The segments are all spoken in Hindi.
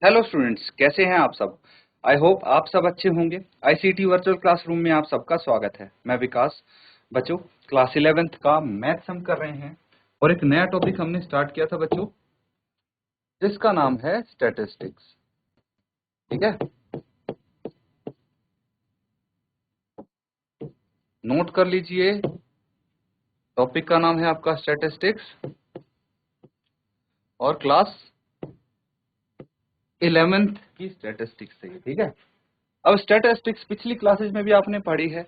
हेलो स्टूडेंट्स, कैसे हैं आप सब। आई होप आप सब अच्छे होंगे। आईसीटी वर्चुअल क्लासरूम में आप सबका स्वागत है। मैं विकास। बच्चों, क्लास 11th का मैथ्स हम कर रहे हैं और एक नया टॉपिक हमने स्टार्ट किया था बच्चों, जिसका नाम है स्टैटिस्टिक्स। ठीक है, नोट कर लीजिए। टॉपिक का नाम है आपका स्टैटिस्टिक्स और क्लास 11th की स्टैटिस्टिक्स है। ठीक है, अब स्टैटिस्टिक्स पिछली क्लासेज में भी आपने पढ़ी है।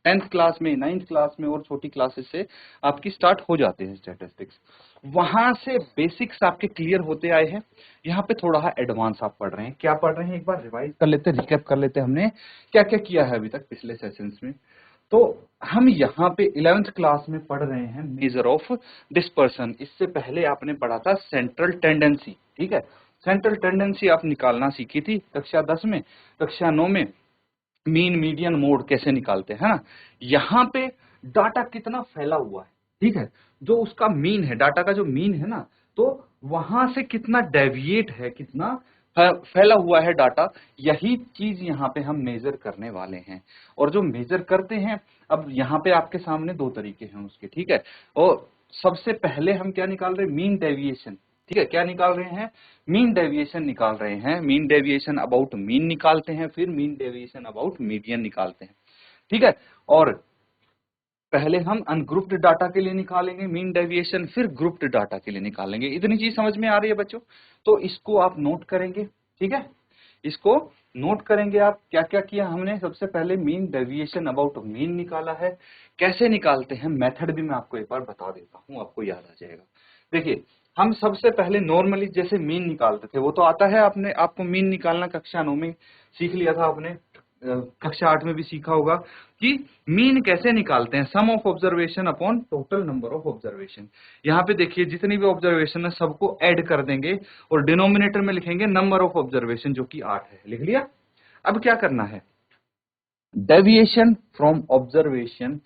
10th क्लास में, 9th क्लास में और छोटी क्लासेस से आपकी स्टार्ट हो जाते हैं स्टैटिस्टिक्स। वहां से बेसिक्स आपके क्लियर होते आए हैं। यहाँ पे थोड़ा एडवांस आप पढ़ रहे हैं। क्या पढ़ रहे हैं, एक बार रिवाइज कर लेते हैं, रिकैप कर लेते हैं हमने क्या क्या किया है अभी तक पिछले सेशंस में। तो हम यहाँ पे 11th क्लास में पढ़ रहे हैं मेजर ऑफ डिस्पर्सन। इससे पहले आपने पढ़ा था सेंट्रल टेंडेंसी। ठीक है, सेंट्रल टेंडेंसी आप निकालना सीखी थी कक्षा 10 में। कक्षा 9 में मीन, मीडियन, मोड कैसे निकालते हैं ना। यहाँ पे डाटा कितना फैला हुआ है, ठीक है, जो उसका मीन है, डाटा का जो मीन है ना, तो वहां से कितना डेविएट है, कितना फैला हुआ है डाटा, यही चीज यहाँ पे हम मेजर करने वाले हैं। और जो मेजर करते हैं, अब यहाँ पे आपके सामने दो तरीके हैं उसके। ठीक है, और सबसे पहले हम क्या निकाल रहे हैं, मीन डेविएशन। ठीक है, क्या निकाल रहे हैं, मीन डेविएशन निकाल रहे हैं। मीन डेविएशन अबाउट मीन निकालते हैं, फिर मीन डेविएशन अबाउट मीडियन निकालते हैं। ठीक है, और पहले हम अनग्रुप्ड डाटा के लिए निकालेंगे मीन डेविएशन, फिर ग्रुप्ड डाटा के लिए निकालेंगे। इतनी चीज समझ में आ रही है बच्चों? तो इसको आप नोट करेंगे। ठीक है, इसको नोट करेंगे आप। क्या क्या किया हमने, सबसे पहले मीन डेविएशन अबाउट मीन निकाला है। कैसे निकालते हैं, मेथड भी मैं आपको एक बार बता देता हूं, आपको याद आ जाएगा। देखिए, हम सबसे पहले नॉर्मली जैसे मीन निकालते थे, वो तो आता है, आपने आपको मीन निकालना कक्षा 9 में सीख लिया था आपने। कक्षा 8 में भी सीखा होगा कि मीन कैसे निकालते हैं, sum of observation upon total number of observation. यहाँ पे देखिए, जितनी भी ऑब्जर्वेशन है सबको ऐड कर देंगे और डिनोमिनेटर में लिखेंगे नंबर ऑफ ऑब्जर्वेशन, जो कि 8 है। लिख लिया। अब क्या करना है, deviation from observation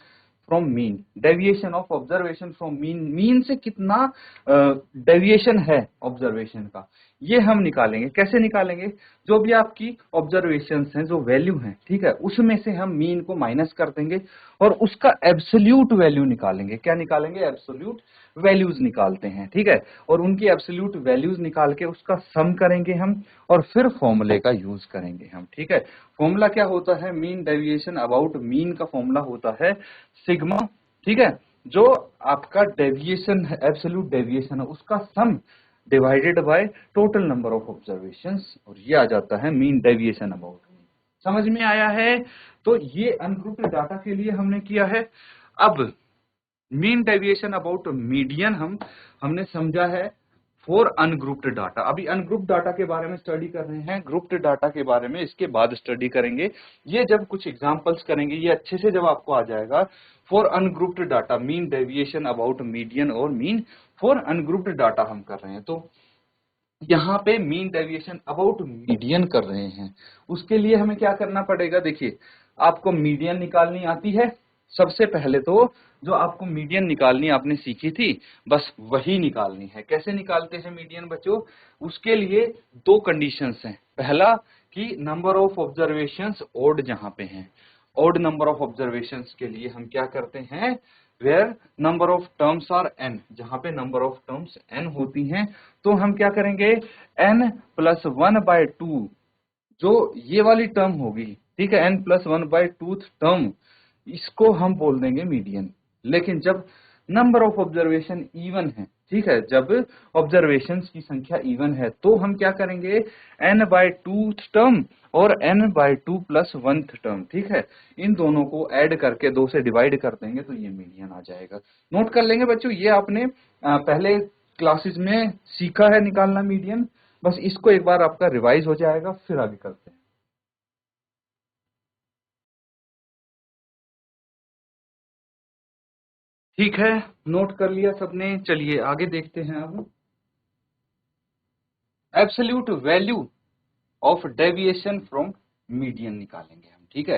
from mean, deviation of observation from mean, mean से कितना डेविएशन है ऑब्जर्वेशन का, ये हम निकालेंगे। कैसे निकालेंगे, जो भी आपकी ऑब्जर्वेशंस हैं, जो वैल्यू हैं, ठीक है, उसमें से हम मीन को माइनस कर देंगे और उसका एब्सोल्यूट वैल्यू निकालेंगे। क्या निकालेंगे, एब्सोल्यूट वैल्यूज निकालते हैं। ठीक है, और उनकी एब्सोल्यूट वैल्यूज निकाल के उसका सम करेंगे हम, और फिर फॉर्मूले का यूज करेंगे हम। ठीक है, फॉर्मूला क्या होता है, मीन डेविएशन अबाउट मीन का फॉर्मूला होता है सिग्मा। ठीक है, जो आपका डेविएशन है, एब्सोल्यूट डेविएशन है, उसका सम divided by total number of observations, और ये आ जाता है मीन डेविएशन अबाउट मीन। समझ में आया है? तो ये अनग्रुप्ड डाटा के लिए हमने किया है। अब मीन डेविएशन अबाउट मीडियन हमने समझा है फॉर अनग्रुप्ड डाटा। अभी अनग्रुप्ड डाटा के बारे में स्टडी कर रहे हैं, ग्रुप्ड डाटा के बारे में इसके बाद स्टडी करेंगे। ये जब कुछ एग्जांपल्स करेंगे, ये अच्छे से जब आपको आ जाएगा, for ungrouped data mean deviation about median और मीन फॉर अनग्रुप्ड डाटा हम कर रहे हैं। तो यहाँ पे मीन डेविएशन अबाउट मीडियन कर रहे हैं, उसके लिए हमें क्या करना पड़ेगा। देखिए, आपको मीडियन निकालनी आती है। सबसे पहले तो जो आपको मीडियन निकालनी आपने सीखी थी, बस वही निकालनी है। कैसे निकालते हैं मीडियन बच्चों, उसके लिए दो कंडीशंस हैं। पहला कि नंबर ऑफ ऑब्जर्वेशंस ओड जहां पे हैं, ओड नंबर ऑफ ऑब्जर्वेशंस के लिए हम क्या करते हैं, where number of terms are n, जहां पे नंबर ऑफ टर्म्स n होती हैं, तो हम क्या करेंगे, n प्लस 1/2 जो ये वाली टर्म होगी, ठीक है, n प्लस 1/2 टर्म, इसको हम बोल देंगे मीडियन। लेकिन जब नंबर ऑफ ऑब्जर्वेशन इवन है, ठीक है, जब ऑब्जर्वेशंस की संख्या इवन है, तो हम क्या करेंगे, n/2 टर्म और n/2 प्लस 1 टर्म, ठीक है, इन दोनों को ऐड करके 2 से डिवाइड कर देंगे तो ये मीडियन आ जाएगा। नोट कर लेंगे बच्चों, ये आपने पहले क्लासेस में सीखा है निकालना मीडियन, बस इसको एक बार आपका रिवाइज हो जाएगा, फिर आगे करते हैं। ठीक है, नोट कर लिया सबने, चलिए आगे देखते हैं। अब absolute value of deviation from median निकालेंगे हम। ठीक है,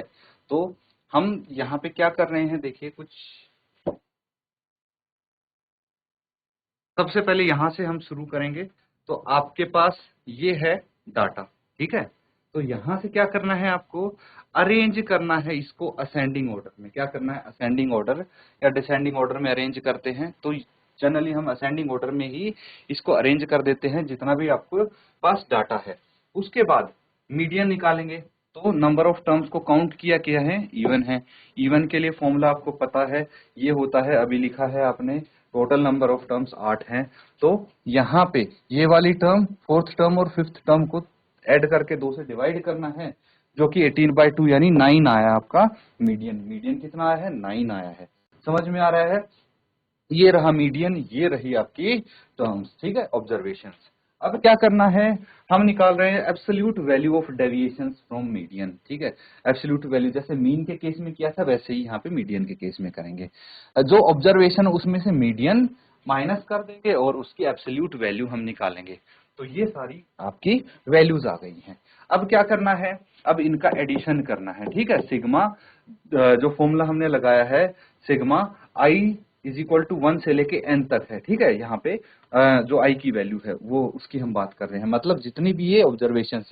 तो हम यहाँ पे क्या कर रहे हैं, देखिए कुछ, सबसे पहले यहां से हम शुरू करेंगे। तो आपके पास ये है डाटा। ठीक है, तो यहां से क्या करना है आपको, अरेंज करना है इसको असेंडिंग ऑर्डर में। क्या करना है, असेंडिंग ऑर्डर या डिसेंडिंग ऑर्डर में अरेंज करते हैं। तो जनरली हम असेंडिंग ऑर्डर में ही इसको अरेंज कर देते हैं जितना भी आपको पास डाटा है। उसके बाद मीडियन निकालेंगे। तो नंबर ऑफ टर्म्स को काउंट किया क्या है, इवन है। इवन के लिए फॉर्मूला आपको पता है, ये होता है, अभी लिखा है आपने, टोटल नंबर ऑफ टर्म्स 8 हैं। तो यहाँ पे ये वाली टर्म, फोर्थ टर्म और फिफ्थ टर्म को ऐड करके 2 से डिवाइड करना है, जो कि 18/2 यानी 9 आया आपका मीडियन। मीडियन कितना आया है, 9 आया है। समझ में आ रहा है, ये रहा मीडियन, ये रही आपकी टर्म्स। ठीक है, ऑब्जर्वेशंस। अब क्या करना है, हम निकाल रहे हैं absolute value of deviations from median. ठीक है, एब्सोल्यूट वैल्यू जैसे मीन के केस में किया था वैसे ही यहाँ पे मीडियन के केस में करेंगे। जो ऑब्जर्वेशन उसमें से मीडियन माइनस कर देंगे और उसकी एब्सोल्यूट वैल्यू हम निकालेंगे। तो ये सारी आपकी वैल्यूज आ गई हैं। अब क्या करना है, अब इनका एडिशन करना है। ठीक है, सिग्मा जो फॉर्मूला हमने लगाया है, sigma i is equal to 1 से लेके n तक है। ठीक है, यहाँ पे जो i की वैल्यू है वो उसकी हम बात कर रहे हैं। मतलब जितनी भी ये ऑब्जर्वेशन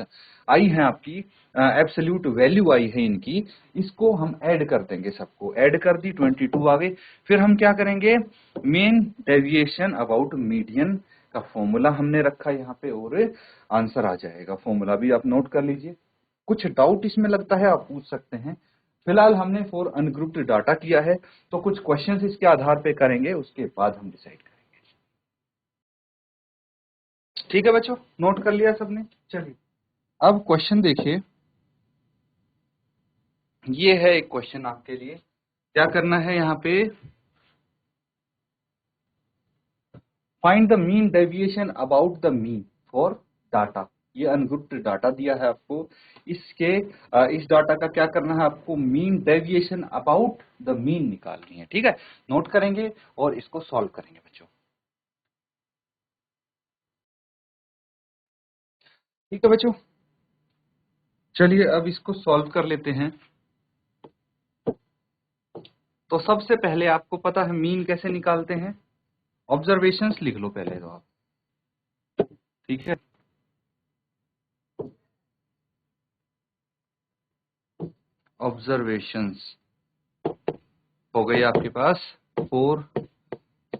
आई है आपकी, एब्सोल्यूट वैल्यू आई है इनकी, इसको हम ऐड कर देंगे। सबको ऐड कर दी, 22 आ गए। फिर हम क्या करेंगे, मेन डेविएशन अबाउट मीडियन का फॉर्मूला हमने रखा यहाँ पे और आंसर आ जाएगा। फॉर्मूला भी आप नोट कर लीजिए। कुछ डाउट इसमें लगता है आप पूछ सकते हैं। फिलहाल हमने फॉर अनग्रुप्ड डाटा किया है, तो कुछ क्वेश्चंस इसके आधार पे करेंगे, उसके बाद हम डिसाइड करेंगे। ठीक है बच्चों, नोट कर लिया सबने। चलिए अब क्वेश्चन देखिए, ये है एक क्वेश्चन आपके लिए। क्या करना है यहाँ पे, find the mean deviation about the mean for data. ये अनग्रुप्ड डाटा दिया है आपको, इसके इस डाटा का क्या करना है आपको, mean deviation about the mean निकालनी है। ठीक है, नोट करेंगे और इसको सॉल्व करेंगे बच्चों। ठीक है बच्चों, चलिए अब इसको सॉल्व कर लेते हैं। तो सबसे पहले आपको पता है मीन कैसे निकालते हैं, ऑब्जर्वेशंस लिख लो पहले तो आप। ठीक है, ऑब्जर्वेशंस हो गई आपके पास 4,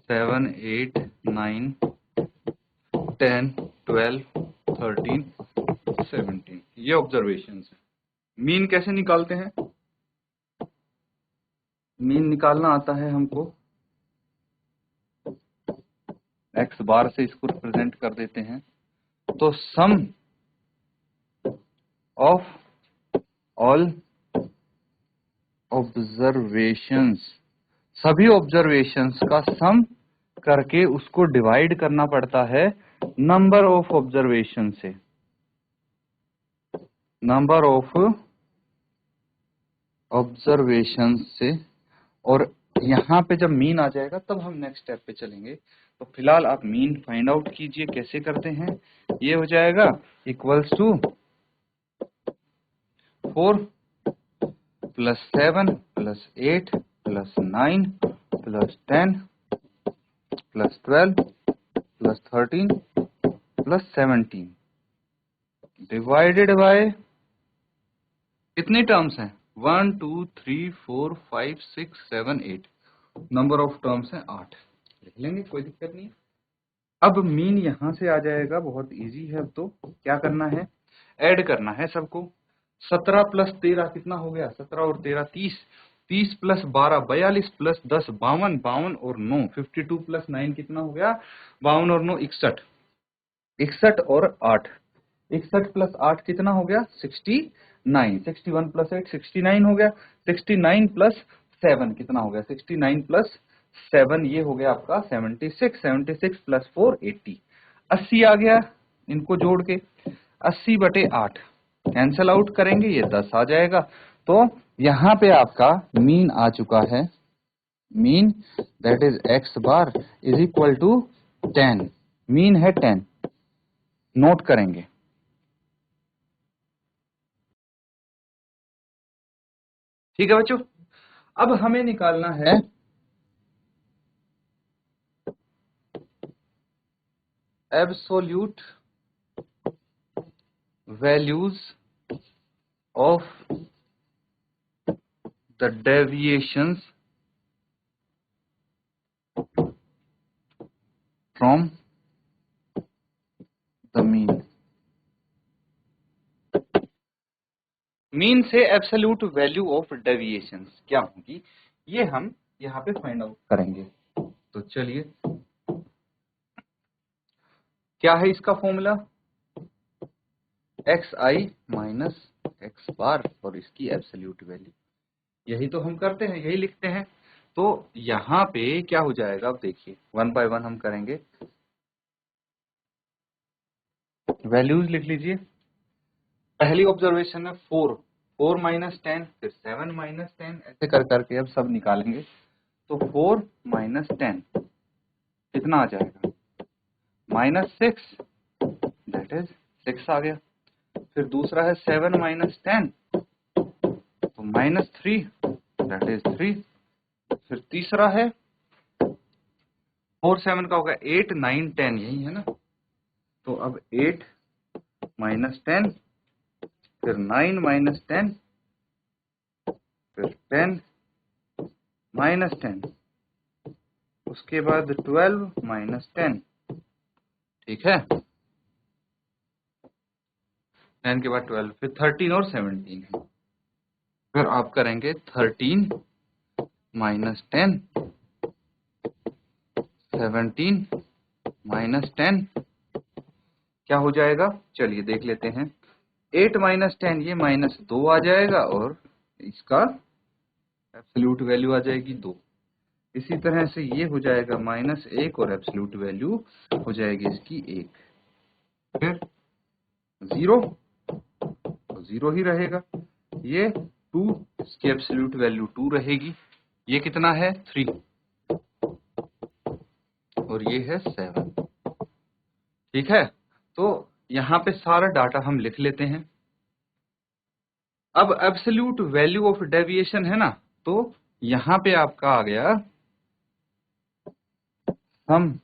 7, 8, 9, 10, 12, 13, 17, ये ऑब्जर्वेशंस है। मीन कैसे निकालते हैं, मीन निकालना आता है हमको, एक्स बार से इसको रिप्रेजेंट कर देते हैं। तो सम ऑफ ऑल ऑब्जर्वेशंस, सभी ऑब्जर्वेशंस का सम करके उसको डिवाइड करना पड़ता है नंबर ऑफ ऑब्जर्वेशन से। नंबर ऑफ ऑब्जर्वेशन से, और यहाँ पे जब मीन आ जाएगा तब हम नेक्स्ट स्टेप पे चलेंगे। तो फिलहाल आप मीन फाइंड आउट कीजिए, कैसे करते हैं। ये हो जाएगा इक्वल्स टू 4 + 7 + 8 + 9 + 10 + 12 + 13 + 17 डिवाइडेड बाय, कितनी टर्म्स हैं, 1 2 3 4 5 6 7 8, नंबर ऑफ टर्म्स हैं 8। लिख लेंगे, कोई दिक्कत नहीं है। अब मीन यहां से आ जाएगा, बहुत इजी है। अब तो क्या करना है, ऐड करना है सबको। 17 + 13 कितना हो गया, 17 और 13 30, 30 + 12 42 + 10 52, 52 और 9 52 + 9 कितना हो गया, 52 और 9 61, 61 और 8, 61 + 8 कितना हो गया, 69, 61 + 8 69 हो गया, 69 + 7 कितना हो गया, 69 + 7 ये हो गया आपका 76, 76 + 4 80, 80 आ गया। इनको जोड़ के 80/8 कैंसल आउट करेंगे, ये 10 आ जाएगा। तो यहाँ पे आपका मीन आ चुका है, mean that is x bar is equal to 10, mean है 10, नोट करेंगे। ठीक है बच्चों, अब हमें निकालना है absolute values of the deviations from the mean। Mean से एब्सोल्यूट वैल्यू ऑफ डेविएशंस क्या होगी, ये हम यहाँ पे फाइंड आउट करेंगे। तो चलिए, क्या है इसका formula, x i minus x बार और इसकी एब्सोल्यूट वैल्यू। यही तो हम करते हैं, यही लिखते हैं। तो यहाँ पे क्या हो जाएगा, अब देखिए वन बाय वन हम करेंगे। वैल्यूज लिख लीजिए। पहली ऑब्जर्वेशन है 4, 4 माइनस 10, फिर 7 माइनस 10, ऐसे कर करके अब सब निकालेंगे। तो 4 माइनस 10 कितना आ जाएगा, -6, दैट इज 6 आ गया। फिर दूसरा है 7 माइनस 10, तो -3, दैट इज 3। फिर तीसरा है 4 7 का होगा 8 9 10, यही है ना। तो अब 8 माइनस 10, फिर 9 माइनस 10, फिर 10 माइनस 10, उसके बाद 12 माइनस 10, ठीक है। 10 के बाद 12, फिर 13 और 17 है। फिर आप करेंगे 13 माइनस 10, 17 माइनस 10, क्या हो जाएगा, चलिए देख लेते हैं। 8 माइनस 10, ये -2 आ जाएगा और इसका एब्सोल्यूट वैल्यू आ जाएगी 2। इसी तरह से ये हो जाएगा -1 और एब्सोल्यूट वैल्यू हो जाएगी इसकी 1। फिर 0, तो 0 ही रहेगा। ये 2, इसकी एब्सोल्यूट वैल्यू 2 रहेगी। ये कितना है, 3, और ये है 7, ठीक है। तो यहाँ पे सारा डाटा हम लिख लेते हैं। अब एब्सोल्यूट वैल्यू ऑफ डेविएशन है ना, तो यहाँ पे आपका आ गया sum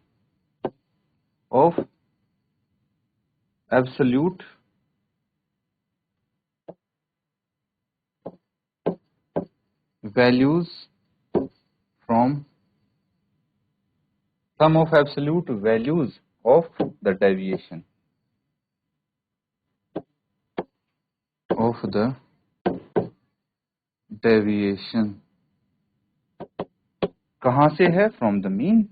of absolute values from sum of absolute values of the deviation कहाँ से है, from the mean।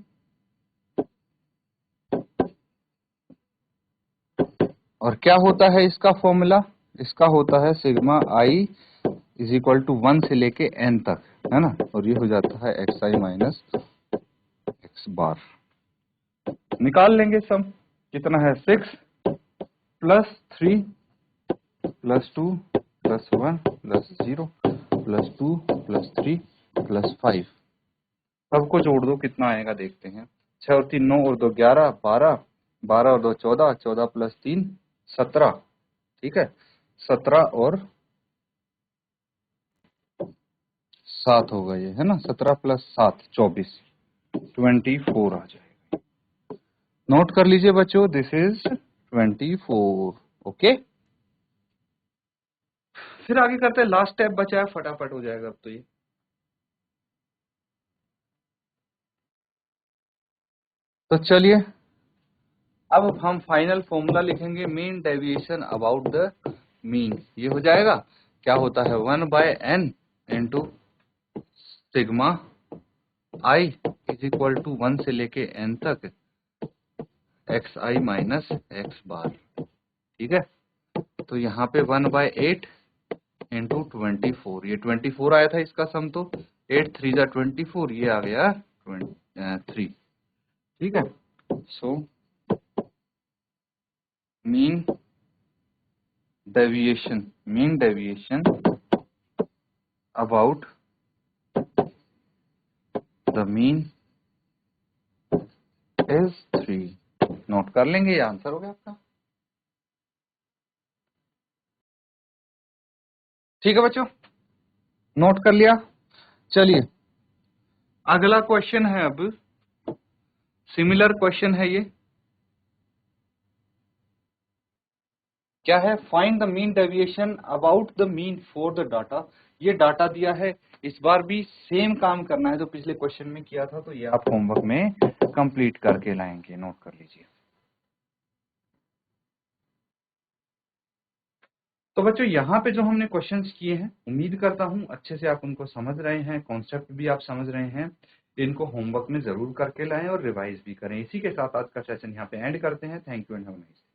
और क्या होता है इसका फॉर्मूला, इसका होता है sigma i is equal to 1 से लेके n तक, है ना। और ये हो जाता है एक्स आई माइनस एक्स बार। निकाल लेंगे सम, कितना है 6 plus 3 plus 2 plus 1 plus 0 plus 2 plus 3 plus 5। सबको जोड़ दो, कितना आएगा देखते हैं। 6 और 3 9 और 2 11, 12, 12 और 2 14, 14 प्लस 3 17, ठीक है। 17 और 7 होगा ये, है ना। 17 प्लस 7 24, 24 आ जाएगा। नोट कर लीजिए बच्चों, दिस इज 24, ओके। फिर आगे करते हैं, लास्ट स्टेप बचा है, फटाफट हो जाएगा अब तो ये। तो चलिए अब हम फाइनल फॉर्मूला लिखेंगे, mean deviation about the mean. ये हो जाएगा, क्या होता है 1/n into sigma i is equal to 1 से लेके n तक x i minus x bar, ठीक है। तो यहाँ पे 1/8 इंटू 24, ये 24 आया था इसका सम, तो 8 3 जा 24, ये आ गया 3, ठीक है। So mean deviation about the mean is 3। Note कर लेंगे, ये आंसर हो गया आपका, ठीक है बच्चों, नोट कर लिया। चलिए अगला क्वेश्चन है, अब सिमिलर क्वेश्चन है ये। क्या है, find the mean deviation about the mean for the data. ये डाटा दिया है, इस बार भी सेम काम करना है जो पिछले क्वेश्चन में किया था, तो ये आप होमवर्क में कंप्लीट करके लाएंगे, नोट कर लीजिए। तो बच्चों यहाँ पे जो हमने क्वेश्चंस किए हैं, उम्मीद करता हूँ अच्छे से आप उनको समझ रहे हैं, कॉन्सेप्ट भी आप समझ रहे हैं। इनको होमवर्क में जरूर करके लाएं और रिवाइज भी करें। इसी के साथ आज का सेशन यहाँ पे एंड करते हैं। Thank you and have a nice day.